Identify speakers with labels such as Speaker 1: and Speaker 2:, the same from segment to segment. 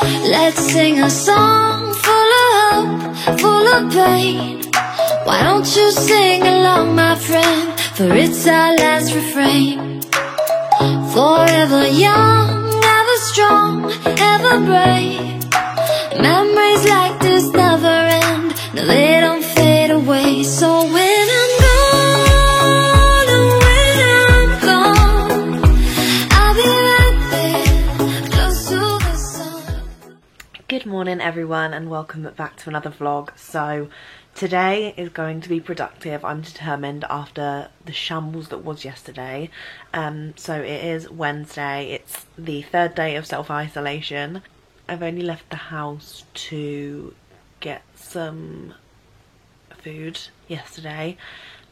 Speaker 1: Let's sing a song full of hope, full of pain. Why don't you sing along, my friend? For it's our last refrain. Forever young, ever strong, ever brave. Memories like this never end. No, they don't fade away. So when I'm gone, and when I'm gone, I'll be right there, close to the sun.
Speaker 2: Good morning everyone, and welcome back to another vlog. So today is going to be productive, I'm determined, after the shambles that was yesterday. So it is Wednesday, it's the third day of self-isolation. I've only left the house to get some food yesterday.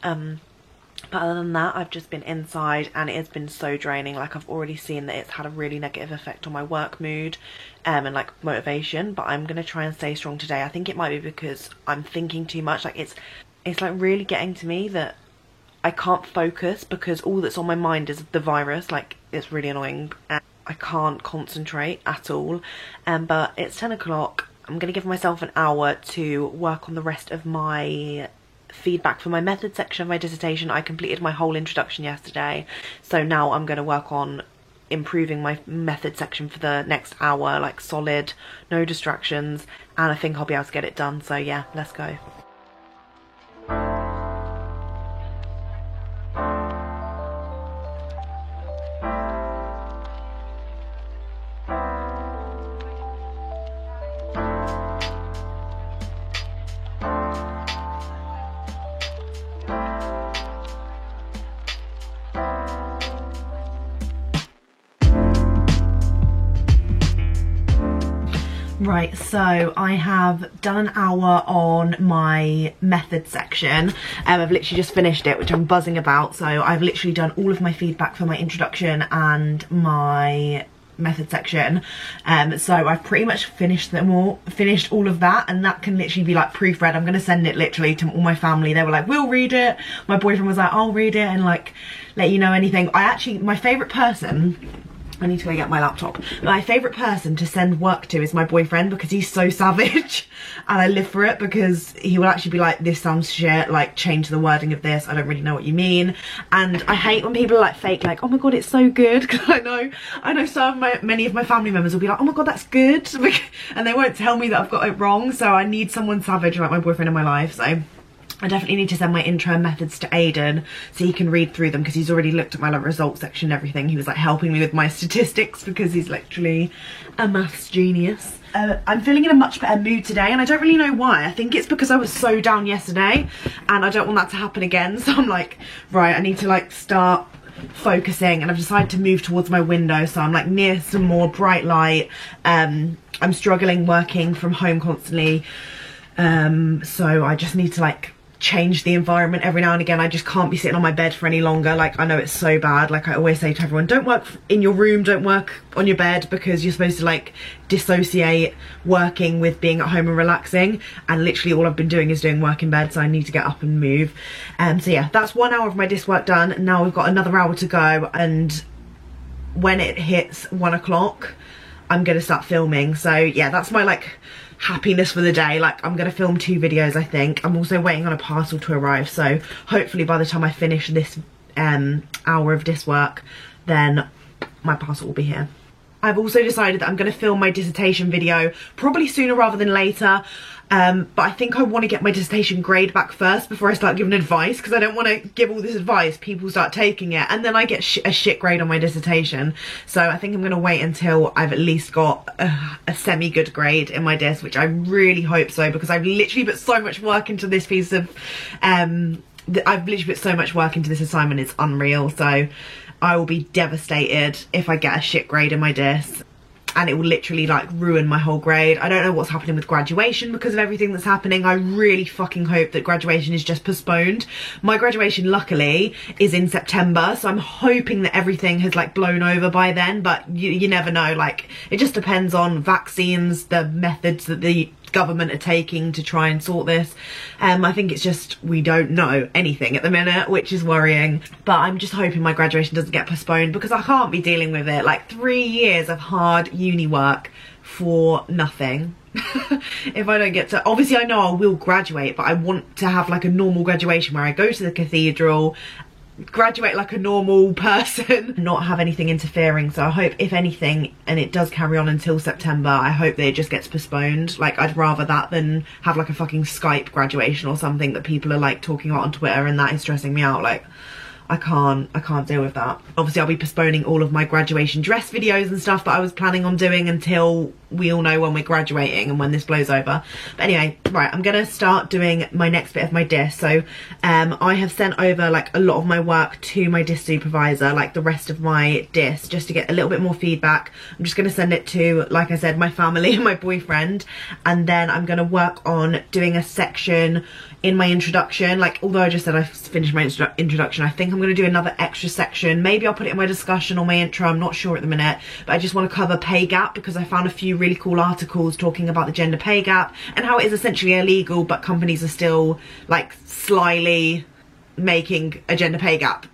Speaker 2: But other than that, I've just been inside and it has been so draining. Like, I've already seen that it's had a really negative effect on my work mood and like motivation, but I'm gonna try and stay strong today. I think it might be because I'm thinking too much. Like, it's like really getting to me that I can't focus because all that's on my mind is the virus. Like, it's really annoying and I can't concentrate at all. But it's 10 o'clock. I'm gonna give myself an hour to work on the rest of my feedback for my method section of my dissertation. I completed my whole introduction yesterday, so now I'm going to work on improving my method section for the next hour, like solid, no distractions, and I think I'll be able to get it done. So yeah, let's go. Right, so I have done an hour on my method section. I've literally just finished it, which I'm buzzing about. So I've literally done all of my feedback for my introduction and my method section. So I've pretty much finished all of that, and that can literally be like proofread. I'm gonna send it literally to all my family. They were like, we'll read it. My boyfriend was like, I'll read it and like let you know anything. My favourite person, I need to go get my laptop. My favourite person to send work to is my boyfriend, because he's so savage and I live for it, because he will actually be like, this sounds shit, like change the wording of this, I don't really know what you mean. And I hate when people are like fake, like, oh my god, it's so good, because I know many of my family members will be like, oh my god, that's good, and they won't tell me that I've got it wrong. So I need someone savage like my boyfriend in my life. So I definitely need to send my intro and methods to Aiden so he can read through them, because he's already looked at my like results section and everything. He was like helping me with my statistics because he's literally a maths genius. I'm feeling in a much better mood today, and I don't really know why. I think it's because I was so down yesterday and I don't want that to happen again. So I'm like, right, I need to like start focusing, and I've decided to move towards my window so I'm like near some more bright light. I'm struggling working from home constantly, so I just need to like change the environment every now and again. I just can't be sitting on my bed for any longer. Like, I know it's so bad. Like, I always say to everyone, don't work in your room, don't work on your bed, because you're supposed to like dissociate working with being at home and relaxing, and literally all I've been doing is doing work in bed, so I need to get up and move. So yeah, that's 1 hour of my disc work done. Now we've got another hour to go, and when it hits 1 o'clock I'm gonna start filming. So yeah, that's my like happiness for the day. Like, I'm gonna film 2 videos, I think. I'm also waiting on a parcel to arrive, so hopefully by the time I finish this hour of disc work, then my parcel will be here. I've also decided that I'm going to film my dissertation video probably sooner rather than later, but I think I want to get my dissertation grade back first before I start giving advice, because I don't want to give all this advice, people start taking it, and then I get a shit grade on my dissertation. So I think I'm going to wait until I've at least got a semi-good grade in my disc, which I really hope so, because I've literally put so much work into this piece of, I've literally put so much work into this assignment, it's unreal. So I will be devastated if I get a shit grade in my disc, and it will literally like ruin my whole grade. I don't know what's happening with graduation because of everything that's happening. I really fucking hope that graduation is just postponed. My graduation luckily is in September, so I'm hoping that everything has like blown over by then, but you never know. Like, it just depends on vaccines, the methods that the government are taking to try and sort this. I think it's just we don't know anything at the minute, which is worrying, but I'm just hoping my graduation doesn't get postponed because I can't be dealing with it. Like 3 years of hard uni work for nothing. If I don't get to, obviously I know I will graduate, but I want to have like a normal graduation where I go to the cathedral, graduate like a normal person, not have anything interfering. So I hope, if anything, and it does carry on until September, I hope that it just gets postponed. Like, I'd rather that than have like a fucking Skype graduation or something that people are like talking about on Twitter, and that is stressing me out. Like, I can't deal with that. Obviously I'll be postponing all of my graduation dress videos and stuff that I was planning on doing until we all know when we're graduating and when this blows over. But anyway, right, I'm gonna start doing my next bit of my DIS. So I have sent over like a lot of my work to my DIS supervisor, like the rest of my DIS, just to get a little bit more feedback. I'm just gonna send it to, like I said, my family and my boyfriend, and then I'm gonna work on doing a section in my introduction. Like, although I just said I've finished my introduction, I think I'm going to do another extra section. Maybe I'll put it in my discussion or my intro, I'm not sure at the minute, but I just want to cover pay gap because I found a few really cool articles talking about the gender pay gap and how it is essentially illegal, but companies are still like slyly making a gender pay gap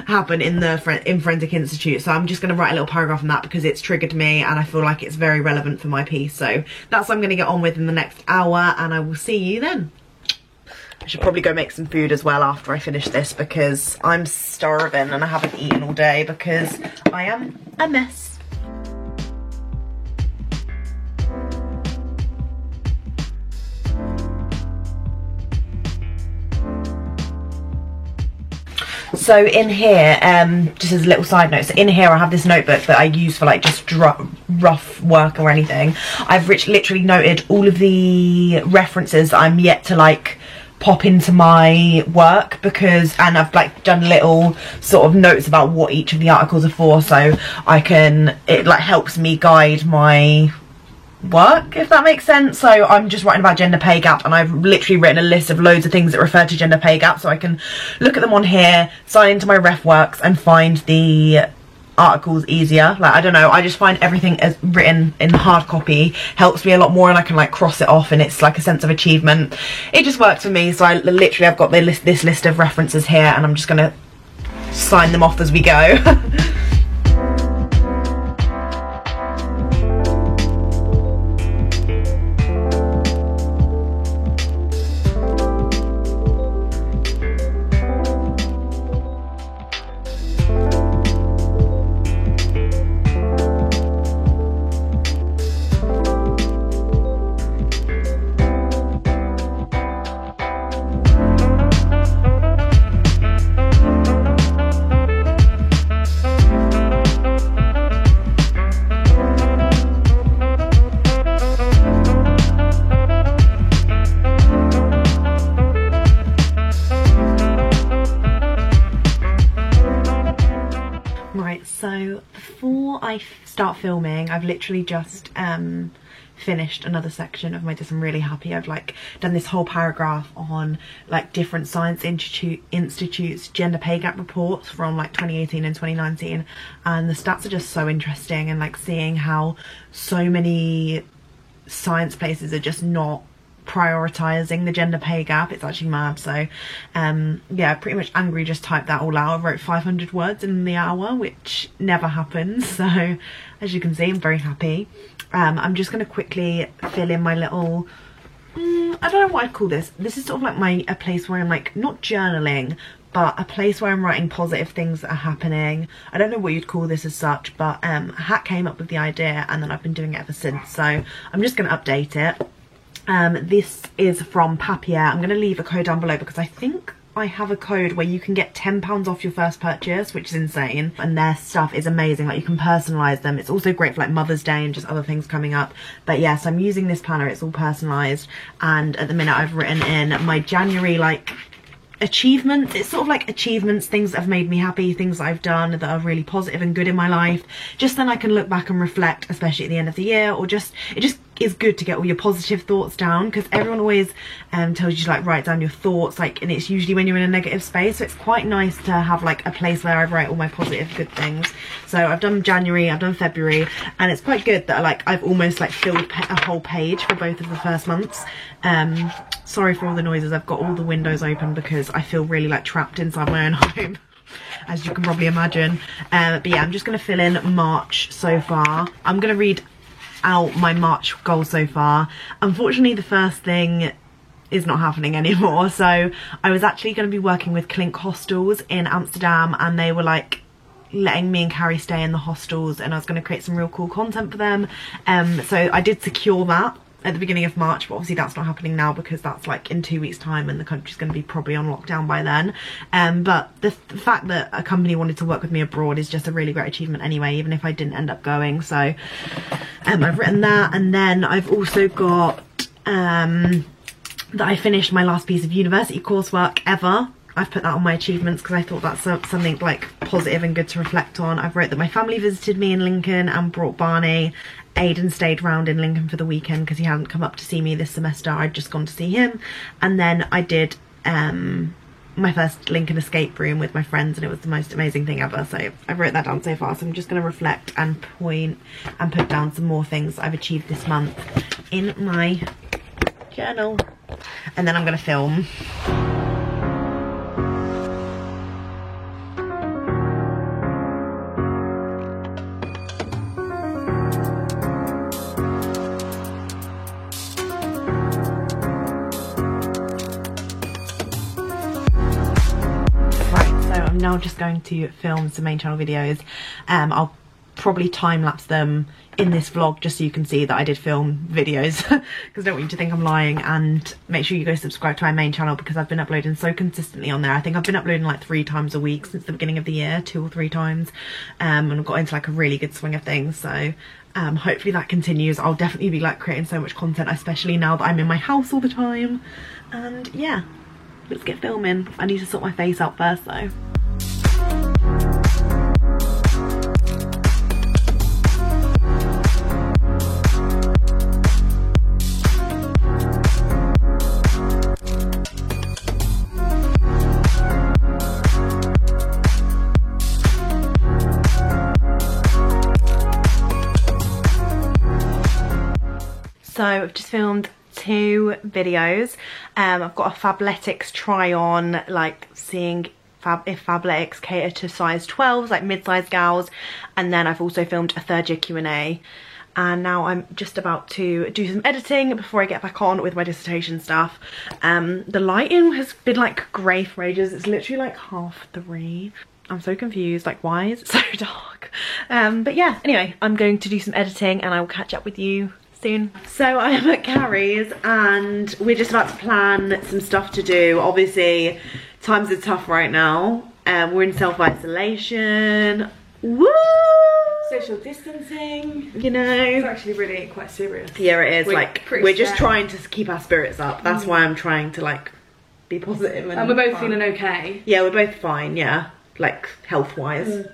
Speaker 2: happen in the Forensic Institute. So I'm just going to write a little paragraph on that because it's triggered me and I feel like it's very relevant for my piece. So that's what I'm going to get on with in the next hour, and I will see you then. I should probably go make some food as well after I finish this because I'm starving and I haven't eaten all day because I am a mess. So in here, just as a little side note, so in here I have this notebook that I use for like just rough work or anything. I've literally noted all of the references that I'm yet to like pop into my work because, and I've like done little sort of notes about what each of the articles are for, so I can, it like helps me guide my work, if that makes sense. So I'm just writing about gender pay gap, and I've literally written a list of loads of things that refer to gender pay gap, so I can look at them on here, sign into my ref works and find the articles easier. Like, I don't know, I just find everything as written in hard copy helps me a lot more, and I can like cross it off and it's like a sense of achievement. It just works for me. So I literally, I've got this list of references here and I'm just gonna sign them off as we go. So before I start filming, I've literally just finished another section of my DIS. I'm really happy. I've like done this whole paragraph on like different science institutes gender pay gap reports from like 2018 and 2019, and the stats are just so interesting, and like seeing how so many science places are just not prioritizing the gender pay gap. It's actually mad. So yeah, pretty much angry just typed that all out. I wrote 500 words in the hour, which never happens. So as you can see, I'm very happy. I'm just going to quickly fill in my little I don't know what I'd call this. This is sort of like a place where I'm like not journaling, but a place where I'm writing positive things that are happening. I don't know what you'd call this as such, but Hat came up with the idea and then I've been doing it ever since. So I'm just going to update it. This is from Papier. I'm going to leave a code down below because I think I have a code where you can get £10 off your first purchase, which is insane, and their stuff is amazing. Like, you can personalise them. It's also great for like Mother's Day and just other things coming up. But yes, I'm using this planner. It's all personalised, and at the minute I've written in my January like achievements. It's sort of like achievements, things that have made me happy, things that I've done that are really positive and good in my life. Just then I can look back and reflect, especially at the end of the year, or it is good to get all your positive thoughts down, because everyone always tells you to like write down your thoughts, like, and it's usually when you're in a negative space. So it's quite nice to have like a place where I write all my positive good things. So I've done January, I've done February, and it's quite good that like I've almost like filled a whole page for both of the first months. Sorry for all the noises, I've got all the windows open because I feel really like trapped inside my own home, as you can probably imagine. But yeah, I'm just going to fill in March so far. I'm going to read out my March goal so far. Unfortunately, the first thing is not happening anymore. So I was actually going to be working with Clink Hostels in Amsterdam, and they were like letting me and Carrie stay in the hostels, and I was going to create some real cool content for them. So I did secure that at the beginning of March, but obviously that's not happening now because that's like in 2 weeks time and the country's going to be probably on lockdown by then. But the fact that a company wanted to work with me abroad is just a really great achievement anyway, even if I didn't end up going. So I've written that, and then I've also got that I finished my last piece of university coursework ever. I've put that on my achievements because I thought that's something like positive and good to reflect on. I've wrote that my family visited me in Lincoln and brought Barney. Aidan stayed round in Lincoln for the weekend because he hadn't come up to see me this semester. I'd just gone to see him. And then I did my first Lincoln escape room with my friends, and it was the most amazing thing ever. So I wrote that down so far. So I'm just going to reflect and point and put down some more things I've achieved this month in my journal. And then I'm going to film. Now just going to film some main channel videos. I'll probably time lapse them in this vlog just so you can see that I did film videos, because I don't want you to think I'm lying. And make sure you go subscribe to my main channel because I've been uploading so consistently on there. I think I've been uploading like 3 times a week since the beginning of the year, 2 or 3 times, and I've got into like a really good swing of things. So hopefully that continues. I'll definitely be like creating so much content, especially now that I'm in my house all the time. And yeah, let's get filming. I need to sort my face out first though. So I've just filmed 2 videos. I've got a Fabletics try on, like seeing if Fabletics cater to size 12s, like mid-sized gals. And then I've also filmed a 3rd year Q&A. And now I'm just about to do some editing before I get back on with my dissertation stuff. The lighting has been like grey for ages. It's literally like 3:30. I'm so confused, like why is it so dark? But yeah, anyway, I'm going to do some editing and I will catch up with you soon. So I am at Carrie's and we're just about to plan some stuff to do. Obviously times are tough right now. We're in self-isolation. Woo!
Speaker 3: Social distancing,
Speaker 2: you know,
Speaker 3: it's actually really quite serious.
Speaker 2: Yeah, it is. We're just trying to keep our spirits up. That's why I'm trying to like be positive and
Speaker 3: we're both feeling okay.
Speaker 2: Yeah, we're both fine. Yeah, like health wise.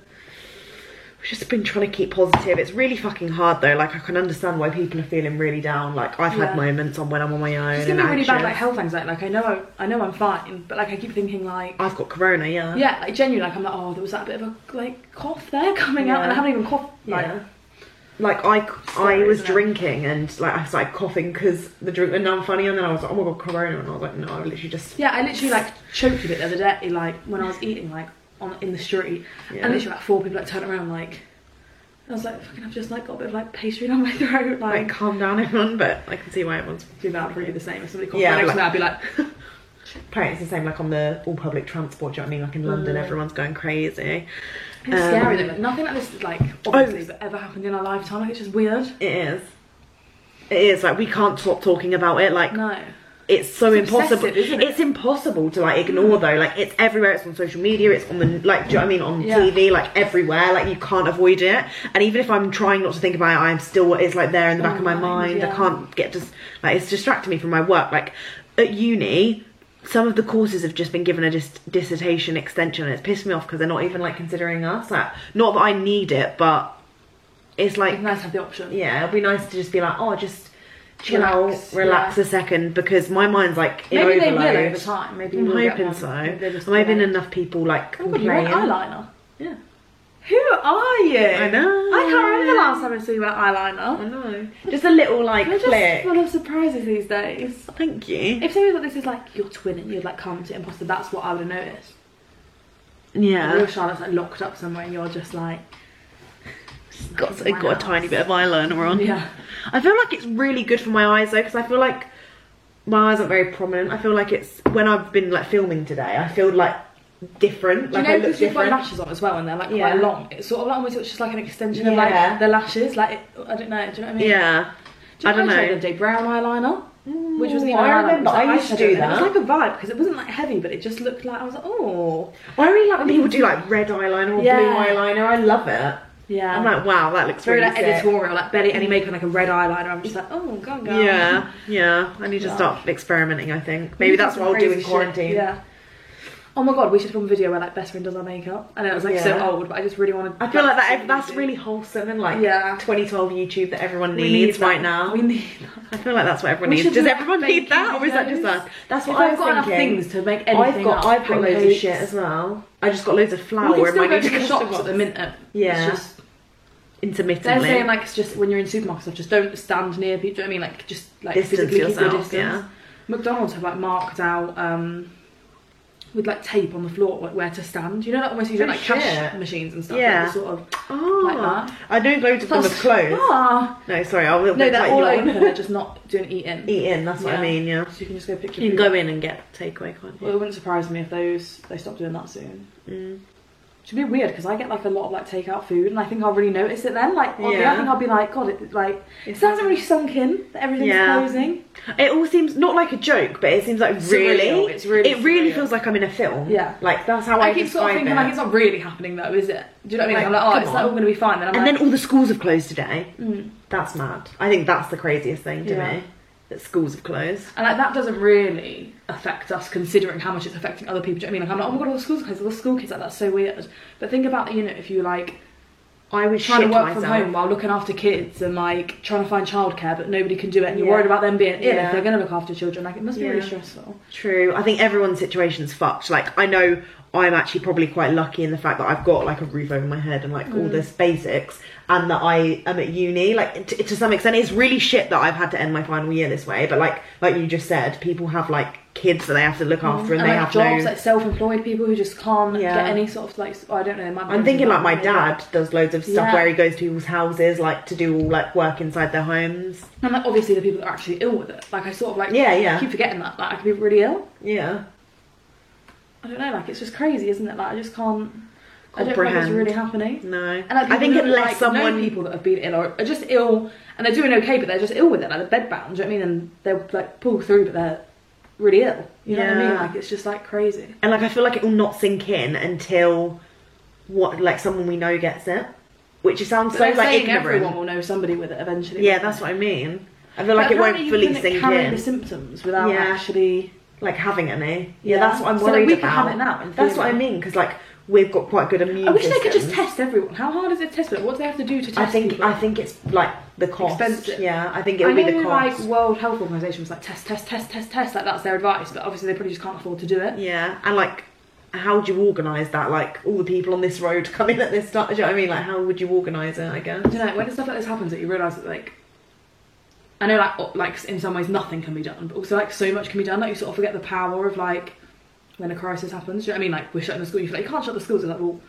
Speaker 2: We've just been trying to keep positive. It's really fucking hard though. Like I can understand why people are feeling really down. Like I've had moments on when I'm on my own.
Speaker 3: It's gonna be really bad, like health anxiety. Like I know I'm fine, but like I keep thinking like
Speaker 2: I've got corona. Yeah.
Speaker 3: Yeah, like genuinely, like I'm like, oh, there was that bit of a like cough there coming out, and I haven't even coughed.
Speaker 2: Like I was drinking and like I started coughing because the drink went down funny, and then I was like, oh my god, corona, and I was like, no, I literally just
Speaker 3: I literally like choked a bit the other day, like when I was eating like in the street, and literally like 4 people like turned around like. I was like, fucking, I've just like got a bit of like pastry down my throat.
Speaker 2: Like calm down everyone, but I can see why everyone's
Speaker 3: doing that. I'd probably do the same. If somebody coughed next to me, I'd be like.
Speaker 2: Apparently it's the same like on the all public transport, do you know what I mean? Like in London, everyone's going crazy.
Speaker 3: It's scary though, like, nothing like this like obviously but ever happened in our lifetime. Like it's just weird.
Speaker 2: It is, like we can't stop talking about it, like
Speaker 3: no.
Speaker 2: It's so impossible.
Speaker 3: Isn't it?
Speaker 2: It's impossible to like ignore though. Like it's everywhere. It's on social media. It's on the like. Do you know what I mean? On TV, like everywhere. Like you can't avoid it. And even if I'm trying not to think about it, I'm still. It's like there in the back of my mind. I can't get just like it's distracting me from my work. Like at uni, some of the courses have just been given a dissertation extension, and it's pissed me off because they're not even like considering us. Like not that I need it, but it's like
Speaker 3: it's nice to have the option.
Speaker 2: Yeah, it'd be nice to just be like, oh, just chill out, relax a second, because my mind's like in
Speaker 3: maybe
Speaker 2: overload.
Speaker 3: they will over time. Maybe
Speaker 2: I'm
Speaker 3: we'll get
Speaker 2: hoping
Speaker 3: one.
Speaker 2: so.
Speaker 3: Maybe they're
Speaker 2: I'm
Speaker 3: just
Speaker 2: hoping
Speaker 3: delayed.
Speaker 2: enough people like
Speaker 3: Oh my god, you wear
Speaker 2: complain.
Speaker 3: eyeliner?
Speaker 2: Yeah.
Speaker 3: Who are you?
Speaker 2: I know.
Speaker 3: I can't remember the last time I saw you wear eyeliner.
Speaker 2: I know. Just a little like
Speaker 3: You're just
Speaker 2: click.
Speaker 3: full of surprises these days.
Speaker 2: Thank you.
Speaker 3: If somebody thought this is like your twin and you'd like come to imposter, that's what I would have noticed.
Speaker 2: Yeah.
Speaker 3: Real Charlotte's like locked up somewhere and you're just like
Speaker 2: got a tiny bit of eyeliner on.
Speaker 3: Yeah.
Speaker 2: I feel like it's really good for my eyes though, because I feel like my eyes aren't very prominent. I feel like it's when I've been like filming today, I feel like different.
Speaker 3: Do you
Speaker 2: Like
Speaker 3: know
Speaker 2: I look
Speaker 3: because you've got
Speaker 2: different.
Speaker 3: lashes on as well and they're like
Speaker 2: Yeah.
Speaker 3: quite long? It's sort of like almost just like an extension of
Speaker 2: Yeah.
Speaker 3: like the lashes. Like I don't know. Do you know what I mean?
Speaker 2: Yeah.
Speaker 3: Do you
Speaker 2: I don't
Speaker 3: know.
Speaker 2: know.
Speaker 3: The other day, brown eyeliner, which wasn't even
Speaker 2: I
Speaker 3: eyeliner,
Speaker 2: remember.
Speaker 3: it was like
Speaker 2: I used to
Speaker 3: eyeshadow,
Speaker 2: do
Speaker 3: and it
Speaker 2: that.
Speaker 3: was like a vibe because it wasn't like heavy, but it just looked like I was like, oh.
Speaker 2: I really like when people do like red eyeliner or
Speaker 3: Yeah.
Speaker 2: blue eyeliner. I love it.
Speaker 3: Yeah.
Speaker 2: I'm like, wow, that looks
Speaker 3: It's very
Speaker 2: really
Speaker 3: like
Speaker 2: sick.
Speaker 3: editorial, like Betty Any Maker like a red eyeliner. I'm just like, oh, go on, girl.
Speaker 2: Yeah, yeah. I need to start experimenting, I think. Maybe that's what I'll do in quarantine.
Speaker 3: Yeah. Oh my god, we should film a video where like best friend does our makeup. I know it was like so
Speaker 2: Yeah.
Speaker 3: old, but I just really wanted.
Speaker 2: I feel like that's really wholesome and like
Speaker 3: Yeah.
Speaker 2: 2012 YouTube that everyone
Speaker 3: We
Speaker 2: needs
Speaker 3: need
Speaker 2: right
Speaker 3: that.
Speaker 2: now.
Speaker 3: We need that.
Speaker 2: I feel like that's what everyone
Speaker 3: We
Speaker 2: needs.
Speaker 3: should
Speaker 2: Does
Speaker 3: do
Speaker 2: everyone need
Speaker 3: baking
Speaker 2: that, or is that just
Speaker 3: videos.
Speaker 2: us? That's
Speaker 3: If
Speaker 2: what I
Speaker 3: I've
Speaker 2: was
Speaker 3: got enough
Speaker 2: thinking.
Speaker 3: things to make anything
Speaker 2: I've got loads of
Speaker 3: pancakes.
Speaker 2: shit as well. I just got loads of
Speaker 3: We
Speaker 2: flour
Speaker 3: can
Speaker 2: in
Speaker 3: still
Speaker 2: my
Speaker 3: go
Speaker 2: new
Speaker 3: to the shops
Speaker 2: box.
Speaker 3: at the minute.
Speaker 2: Yeah.
Speaker 3: It's just, they're
Speaker 2: Intermittently.
Speaker 3: saying like it's just when you're in supermarkets stuff, just don't stand near people. Do you know what I mean? Like just like
Speaker 2: Distance
Speaker 3: physically keep your
Speaker 2: yourself,
Speaker 3: distance.
Speaker 2: yeah.
Speaker 3: McDonald's have like marked out with like tape on the floor like, where to stand. You know, like almost you do
Speaker 2: Oh,
Speaker 3: like
Speaker 2: shit.
Speaker 3: cash machines and stuff.
Speaker 2: Yeah.
Speaker 3: Like, sort of
Speaker 2: Oh,
Speaker 3: like that.
Speaker 2: I know loads of them have closed.
Speaker 3: Ah.
Speaker 2: No, sorry, I'll
Speaker 3: No, they're
Speaker 2: cut
Speaker 3: all
Speaker 2: you off.
Speaker 3: open. They're just not doing eat in.
Speaker 2: Eat in, that's what I
Speaker 3: Yeah.
Speaker 2: mean, yeah.
Speaker 3: So you can just go pick your
Speaker 2: You can
Speaker 3: food
Speaker 2: go
Speaker 3: up.
Speaker 2: in and get takeaway, can't
Speaker 3: Well,
Speaker 2: you?
Speaker 3: it wouldn't surprise me if they stop doing that soon.
Speaker 2: Mm.
Speaker 3: Which would be weird because I get like a lot of like takeout food and I think I'll really notice it then. Like, oddly,
Speaker 2: Yeah.
Speaker 3: I think I'll be like, God, it hasn't really sunk in that everything's
Speaker 2: Yeah.
Speaker 3: closing.
Speaker 2: It all seems not like a joke, but it seems like
Speaker 3: Surreal. It's really
Speaker 2: it really
Speaker 3: surreal.
Speaker 2: feels like I'm in a film.
Speaker 3: Yeah.
Speaker 2: Like that's how I
Speaker 3: I keep sort of
Speaker 2: describe
Speaker 3: thinking
Speaker 2: it.
Speaker 3: like it's not really happening though, is it? Do you know what I mean?
Speaker 2: Like,
Speaker 3: I'm like, oh,
Speaker 2: come
Speaker 3: it's like all
Speaker 2: on.
Speaker 3: going to be fine. Then I'm
Speaker 2: And
Speaker 3: like,
Speaker 2: then all the schools have closed today.
Speaker 3: mm.
Speaker 2: That's mad. I think that's the craziest thing to
Speaker 3: Yeah.
Speaker 2: me. That schools have closed.
Speaker 3: And like that doesn't really affect us considering how much it's affecting other people. Do you know what I mean? Like I'm like, oh my god, all the schools are closed, all the school kids, like that's so weird. But think about, you know, if you like
Speaker 2: I would
Speaker 3: trying to
Speaker 2: shit
Speaker 3: work from
Speaker 2: myself.
Speaker 3: home while looking after kids and like trying to find childcare but nobody can do it and you're
Speaker 2: Yeah.
Speaker 3: worried about them being ill
Speaker 2: Yeah.
Speaker 3: if they're going to look after children, like it must be
Speaker 2: Yeah.
Speaker 3: really stressful.
Speaker 2: True. I think everyone's situation's fucked. Like, I know I'm actually probably quite lucky in the fact that I've got like a roof over my head and like all this basics, and that I am at uni. Like, to some extent, it's really shit that I've had to end my final year this way. But like you just said, people have like kids that they have to look after, and they
Speaker 3: like
Speaker 2: have
Speaker 3: jobs,
Speaker 2: no.
Speaker 3: like self-employed people who just can't
Speaker 2: Yeah.
Speaker 3: get any sort of like, I don't know.
Speaker 2: I'm thinking like my dad does loads of stuff
Speaker 3: Yeah.
Speaker 2: where he goes to people's houses, like to do all like work inside their homes.
Speaker 3: And like obviously the people that are actually ill with it. Like I sort of like
Speaker 2: Yeah.
Speaker 3: keep forgetting that. Like I could be really ill.
Speaker 2: Yeah.
Speaker 3: I don't know. Like it's just crazy, isn't it? Like I just can't. I don't know if it's
Speaker 2: Comprehend.
Speaker 3: really happening.
Speaker 2: No.
Speaker 3: And like,
Speaker 2: I think
Speaker 3: people who,
Speaker 2: unless
Speaker 3: like,
Speaker 2: someone.
Speaker 3: know people that have been ill or are just ill and they're doing okay, but they're just ill with it. Like they're bedbound. Do you know what I mean? And they'll like pull through, but they're really ill. You know what I mean?
Speaker 2: Yeah.
Speaker 3: Like it's just like crazy.
Speaker 2: And like I feel like it will not sink in until someone we know gets it, which it sounds
Speaker 3: But
Speaker 2: so
Speaker 3: they're
Speaker 2: like
Speaker 3: saying
Speaker 2: ignorant.
Speaker 3: everyone will know somebody with it eventually.
Speaker 2: Yeah,
Speaker 3: won't
Speaker 2: that's
Speaker 3: they?
Speaker 2: what I mean. I feel like
Speaker 3: But
Speaker 2: it won't
Speaker 3: apparently
Speaker 2: fully
Speaker 3: you can
Speaker 2: sink
Speaker 3: carry
Speaker 2: in,
Speaker 3: the symptoms without
Speaker 2: Yeah.
Speaker 3: actually.
Speaker 2: like having any.
Speaker 3: Yeah.
Speaker 2: Yeah, that's what I'm
Speaker 3: So, like,
Speaker 2: worried
Speaker 3: we
Speaker 2: about.
Speaker 3: can have it now, in
Speaker 2: That's what I
Speaker 3: theory.
Speaker 2: mean, because like we've got quite good immune.
Speaker 3: I wish they could just
Speaker 2: systems.
Speaker 3: test everyone. How hard is it to test it? What do they have to do to test?
Speaker 2: I think
Speaker 3: people?
Speaker 2: it's like the cost.
Speaker 3: Expensive.
Speaker 2: Yeah, I think
Speaker 3: I
Speaker 2: it'll
Speaker 3: know
Speaker 2: be the cost.
Speaker 3: like World Health Organization was like test. Like that's their advice, but obviously they probably just can't afford to do it.
Speaker 2: Yeah, and like, how do you organise that? Like, all the people on this road come in at this time. Do you know what I mean? Like, how would you organise it? I guess.
Speaker 3: I don't know, when stuff like this happens that you realise that like I know like in some ways nothing can be done, but also like so much can be done, like you sort of forget the power of like when a crisis happens. Do you know what I mean? Like we're shutting the school, you feel like you can't shut the schools, and like well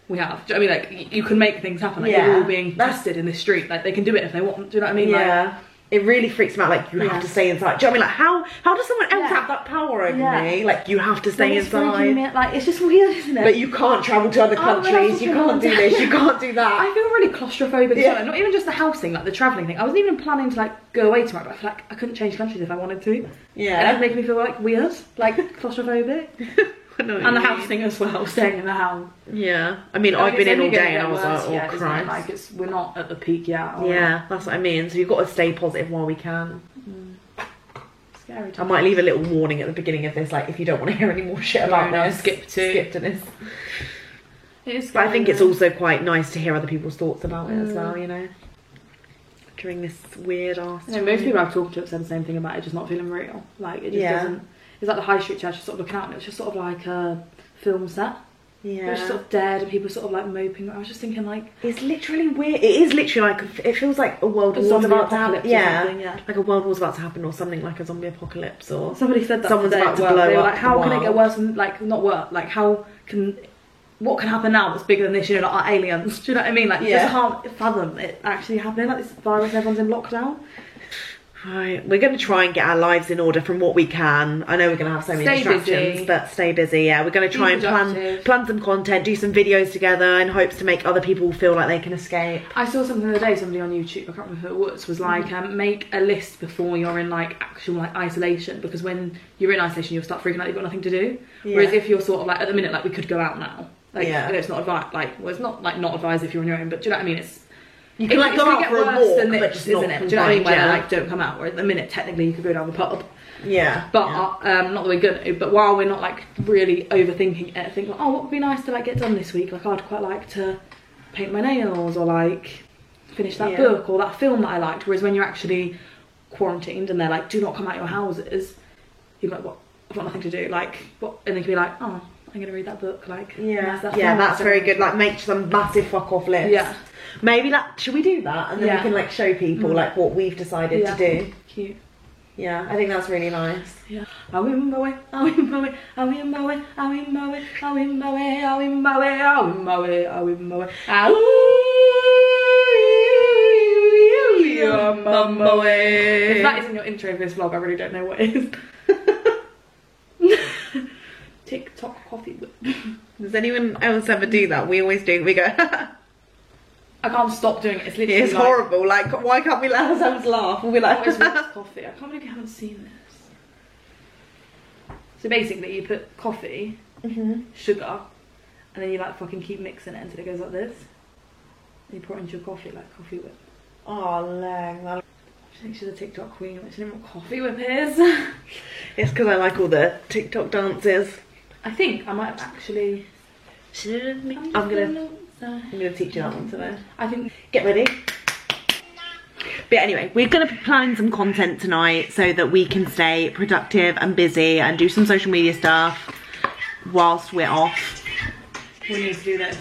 Speaker 3: we have. Do you know what I mean? Like you can make things happen, like
Speaker 2: Yeah.
Speaker 3: you're all being tested in this street, like they can do it if they want. Do you know what I mean? Like,
Speaker 2: Yeah. It really freaks me out, like, you
Speaker 3: Yeah.
Speaker 2: have to stay inside. Do you know what I mean? Like, how does someone else
Speaker 3: Yeah.
Speaker 2: have that power over
Speaker 3: Yeah.
Speaker 2: me? Like, you have to
Speaker 3: like,
Speaker 2: stay
Speaker 3: it's freaking me
Speaker 2: inside.
Speaker 3: out, like it's just weird, isn't it?
Speaker 2: But you can't travel to other
Speaker 3: Oh, well,
Speaker 2: countries,
Speaker 3: that's
Speaker 2: you
Speaker 3: what
Speaker 2: can't do
Speaker 3: I'm
Speaker 2: this,
Speaker 3: saying.
Speaker 2: you can't do
Speaker 3: I
Speaker 2: that.
Speaker 3: feel really claustrophobic as
Speaker 2: Yeah.
Speaker 3: well. Not even just the house thing, like the travelling thing. I wasn't even planning to like go away tomorrow, but I feel like I couldn't change countries if I wanted to. And
Speaker 2: Yeah.
Speaker 3: it making me feel like weird, like claustrophobic.
Speaker 2: I know what
Speaker 3: And the
Speaker 2: you
Speaker 3: house
Speaker 2: mean.
Speaker 3: thing as well, staying in the house.
Speaker 2: Yeah. I mean,
Speaker 3: Like,
Speaker 2: I've been
Speaker 3: it's
Speaker 2: in all
Speaker 3: only gonna
Speaker 2: day and I
Speaker 3: get
Speaker 2: was
Speaker 3: worse
Speaker 2: like, oh,
Speaker 3: yet, isn't it?
Speaker 2: Christ.
Speaker 3: Like we're not at the peak yet. are we?
Speaker 2: Yeah, that's what I mean. So you've got to stay positive while we can.
Speaker 3: Scary.
Speaker 2: I might leave a little warning at the beginning of this, like, if you don't want to hear any more shit about
Speaker 3: No,
Speaker 2: this,
Speaker 3: skip to.
Speaker 2: skip to this.
Speaker 3: It is
Speaker 2: But I think it's
Speaker 3: scary,
Speaker 2: also quite nice to hear other people's thoughts about it as well, you know. during this weird ass
Speaker 3: I know most people I've talked to have said the same thing about it just not feeling real. Like it just doesn't. It's like the high street church, just sort of looking out and it was just sort of like a film set. It was just sort of dead and people sort of like moping. I was just thinking like
Speaker 2: it's literally weird. It is literally like it feels like a world war's about to happen. Yeah, like a world war's about to happen or something, like a zombie apocalypse or
Speaker 3: somebody said that
Speaker 2: someone's about to blow
Speaker 3: they were
Speaker 2: up.
Speaker 3: like, how can it
Speaker 2: world.
Speaker 3: get worse than like not worse? Like what can happen now that's bigger than this? You know, like our aliens. Do you know what I mean? Like you just can't fathom it actually happening. Like this virus, everyone's in lockdown.
Speaker 2: Right, we're going to try and get our lives in order from what we can. I know we're going to have so many distractions, but stay busy. Yeah, we're going to try and plan some content, do some videos together in hopes to make other people feel like they can escape.
Speaker 3: I saw something the other day, somebody on YouTube, I can't remember who it was like, make a list before you're in like actual like isolation, because when you're in isolation you'll start freaking out, you've got nothing to do. Whereas if you're sort of like, at the minute, like we could go out now. Like, I know it's not advised, like, well, it's not like not advised if you're on your own, but do you know what I mean? You can like go out for a walk, but just not, isn't it? Do you know what I mean? Where they're like, don't come out. Or at the minute, technically, you could go down the pub.
Speaker 2: Yeah.
Speaker 3: But not that we're gonna. But while we're not like really overthinking it, I think like, oh, what would be nice to like get done this week? Like, I'd quite like to paint my nails or like finish that book or that film that I liked. Whereas when you're actually quarantined and they're like, do not come out your houses, you're like, what? I've got nothing to do. Like, what? And they can be like, oh, I'm gonna read that book. Like,
Speaker 2: that's very good. Like, make some massive fuck off list.
Speaker 3: Yeah.
Speaker 2: Maybe like, should we do that? And then we can like show people like what we've decided to do.
Speaker 3: Cute.
Speaker 2: Yeah, I think that's really nice.
Speaker 3: Yeah. Are we in my way? Are we in my way? Are we in my way? Are we in my way? Are we in my way? Are we in my way? Are we in my way? Are we in my way? Are we in my way? If that isn't your intro for this vlog, I really don't know what is. TikTok coffee whip.
Speaker 2: Does anyone else ever do that? We always do. We go.
Speaker 3: I can't stop doing it. It's literally
Speaker 2: it's horrible. Like, why can't we let ourselves laugh? We'll be like,
Speaker 3: what is whipped coffee? I can't believe you haven't seen this. So basically, you put coffee, sugar, and then you like fucking keep mixing it until it goes like this. And you pour it into your coffee like coffee whip.
Speaker 2: Oh, Lang.
Speaker 3: I think she's a TikTok queen. I don't know what coffee whip is.
Speaker 2: It's because I like all the TikTok dances.
Speaker 3: I think I might have actually.
Speaker 2: I'm gonna teach you that one today.
Speaker 3: I think.
Speaker 2: Get ready. But anyway, we're gonna be planning some content tonight so that we can stay productive and busy and do some social media stuff whilst we're off.
Speaker 3: We need to do this.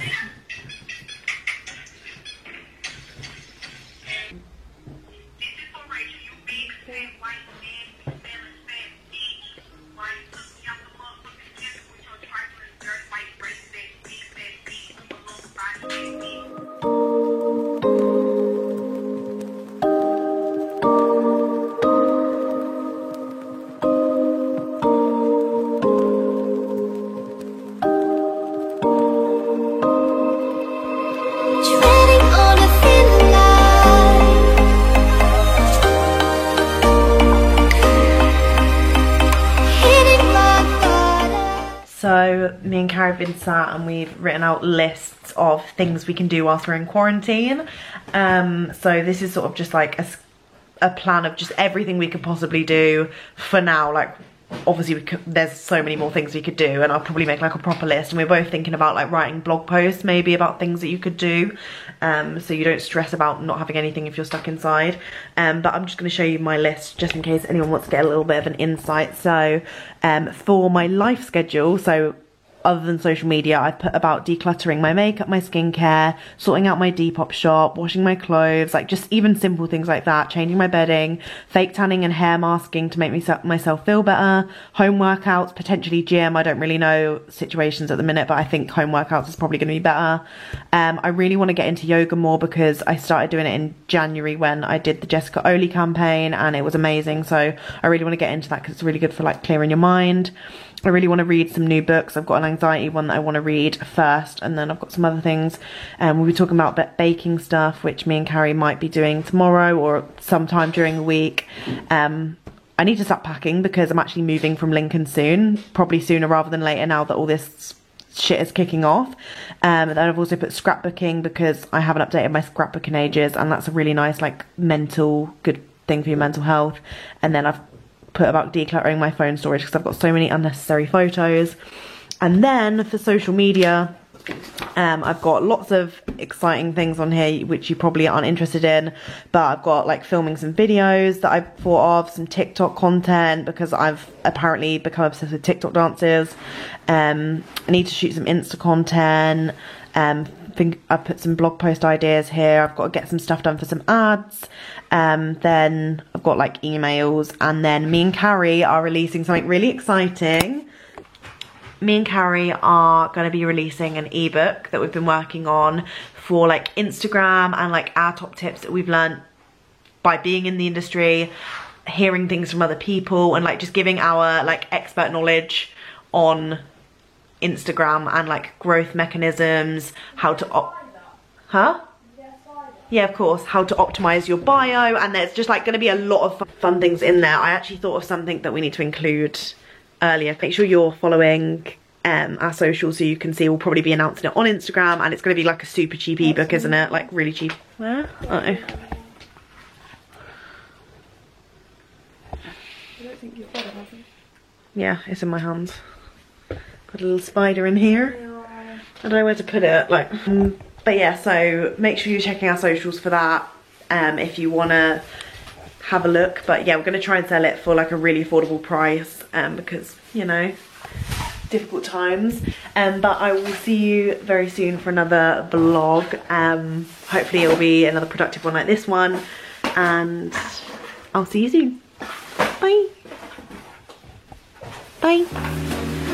Speaker 2: So me and Carrie have been sat and we've written out lists of things we can do whilst we're in quarantine. So this is sort of just like a plan of just everything we could possibly do for now. Like, obviously there's so many more things we could do, and I'll probably make like a proper list. And we're both thinking about like writing blog posts maybe about things that you could do, so you don't stress about not having anything if you're stuck inside. But I'm just going to show you my list just in case anyone wants to get a little bit of an insight. So for my life schedule, so other than social media, I put about decluttering my makeup, my skincare, sorting out my Depop shop, washing my clothes, like just even simple things like that, changing my bedding, fake tanning and hair masking to make myself feel better, home workouts, potentially gym. I don't really know situations at the minute, but I think home workouts is probably going to be better. I really want to get into yoga more because I started doing it in January when I did the Jessica Oli campaign and it was amazing. So I really want to get into that because it's really good for like clearing your mind. I really want to read some new books. I've got an anxiety one that I want to read first, and then I've got some other things. We'll be talking about baking stuff, which me and Carrie might be doing tomorrow or sometime during the week. I need to start packing because I'm actually moving from Lincoln soon, probably sooner rather than later now that all this shit is kicking off. Then I've also put scrapbooking because I haven't updated my scrapbook in ages, and that's a really nice like good thing for your mental health. And then I've put about decluttering my phone storage because I've got so many unnecessary photos. And then for social media, I've got lots of exciting things on here which you probably aren't interested in, but I've got like filming some videos that I've thought of, some TikTok content because I've apparently become obsessed with TikTok dances. I need to shoot some Insta content. Think I've put some blog post ideas here. I've got to get some stuff done for some ads. Then I've got like emails, and then me and Carrie are releasing something really exciting. Me and Carrie are going to be releasing an ebook that we've been working on for like Instagram and like our top tips that we've learned by being in the industry, hearing things from other people, and like just giving our like expert knowledge on Instagram and like growth mechanisms, how to yeah, of course, how to optimize your bio, and there's just like going to be a lot of fun things in there. I actually thought of something that we need to include earlier. Make sure you're following our socials so you can see. We'll probably be announcing it on Instagram, and it's going to be like a super cheap ebook, isn't it? Like really cheap. Where? Uh-oh.
Speaker 3: I don't think you've got it, have you?
Speaker 2: Yeah, it's in my hands. Got a little spider in here. I don't know where to put it. Like, but yeah, so make sure you're checking our socials for that if you want to have a look. But yeah, we're going to try and sell it for like a really affordable price because, you know, difficult times. But I will see you very soon for another vlog. Hopefully it'll be another productive one like this one, and I'll see you soon. Bye. Bye.